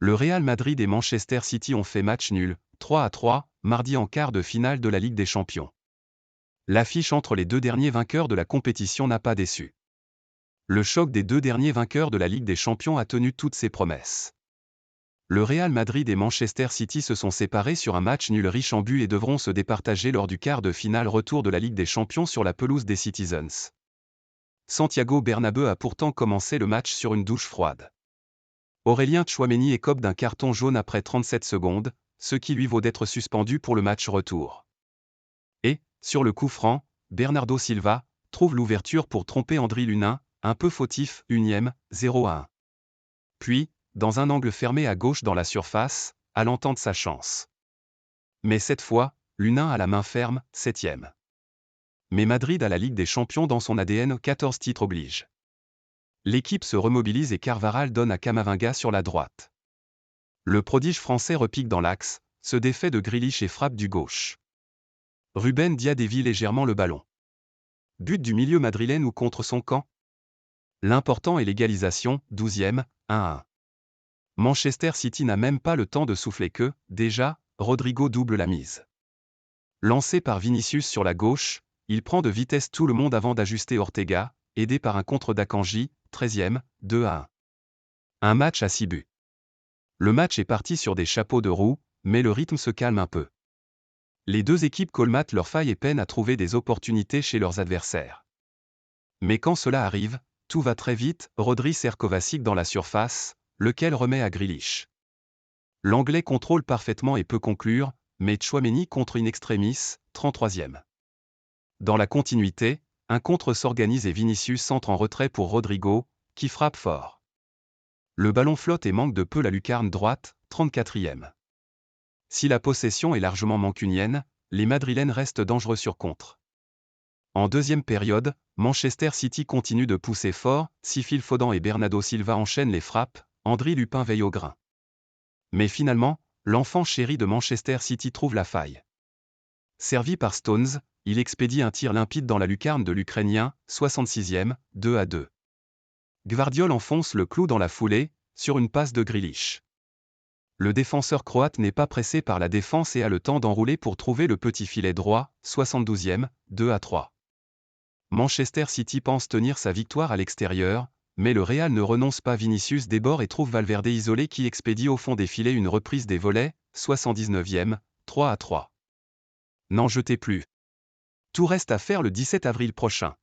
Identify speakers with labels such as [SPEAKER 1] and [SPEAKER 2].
[SPEAKER 1] Le Real Madrid et Manchester City ont fait match nul, 3-3, mardi en quart de finale de la Ligue des Champions. L'affiche entre les deux derniers vainqueurs de la compétition n'a pas déçu. Le choc des deux derniers vainqueurs de la Ligue des Champions a tenu toutes ses promesses. Le Real Madrid et Manchester City se sont séparés sur un match nul riche en buts et devront se départager lors du quart de finale retour de la Ligue des Champions sur la pelouse des Citizens. Santiago Bernabéu a pourtant commencé le match sur une douche froide. Aurélien Tchouaméni écope d'un carton jaune après 37 secondes, ce qui lui vaut d'être suspendu pour le match retour. Et, sur le coup franc, Bernardo Silva trouve l'ouverture pour tromper Andriy Lunin, un peu fautif, 1e, 0-1. Puis, dans un angle fermé à gauche dans la surface, allant tenter sa chance. Mais cette fois, Lunin a la main ferme, 7e. Mais Madrid a la Ligue des Champions dans son ADN, 14 titres oblige. L'équipe se remobilise et Carvajal donne à Camavinga sur la droite. Le prodige français repique dans l'axe, se défait de Grealish et frappe du gauche. Ruben Dias dévie légèrement le ballon. But du milieu madrilène ou contre son camp? L'important est l'égalisation, 12e, 1-1. Manchester City n'a même pas le temps de souffler que, déjà, Rodrigo double la mise. Lancé par Vinicius sur la gauche, il prend de vitesse tout le monde avant d'ajuster Ortega, aidé par un contre d'Akanji, 13e, 2-1. Un match à 6 buts. Le match est parti sur des chapeaux de roue, mais le rythme se calme un peu. Les deux équipes colmatent leurs failles et peinent à trouver des opportunités chez leurs adversaires. Mais quand cela arrive, tout va très vite, Rodri sert Kovacic dans la surface, lequel remet à Grealish. L'Anglais contrôle parfaitement et peut conclure, mais Tchouaméni contre in extremis, 33e. Dans la continuité, un contre s'organise et Vinicius entre en retrait pour Rodrigo, qui frappe fort. Le ballon flotte et manque de peu la lucarne droite, 34e. Si la possession est largement mancunienne, les Madrilènes restent dangereux sur contre. En deuxième période, Manchester City continue de pousser fort, si Phil Foden et Bernardo Silva enchaînent les frappes, Andriy Lupin veille au grain. Mais finalement, l'enfant chéri de Manchester City trouve la faille. Servi par Stones, il expédie un tir limpide dans la lucarne de l'Ukrainien, 66e, 2-2. Gvardiol enfonce le clou dans la foulée, sur une passe de Grealish. Le défenseur croate n'est pas pressé par la défense et a le temps d'enrouler pour trouver le petit filet droit, 72e, 2-3. Manchester City pense tenir sa victoire à l'extérieur, mais le Real ne renonce pas. Vinicius déborde et trouve Valverde isolé qui expédie au fond des filets une reprise des volets, 79e, 3-3. N'en jetez plus. Tout reste à faire le 17 avril prochain.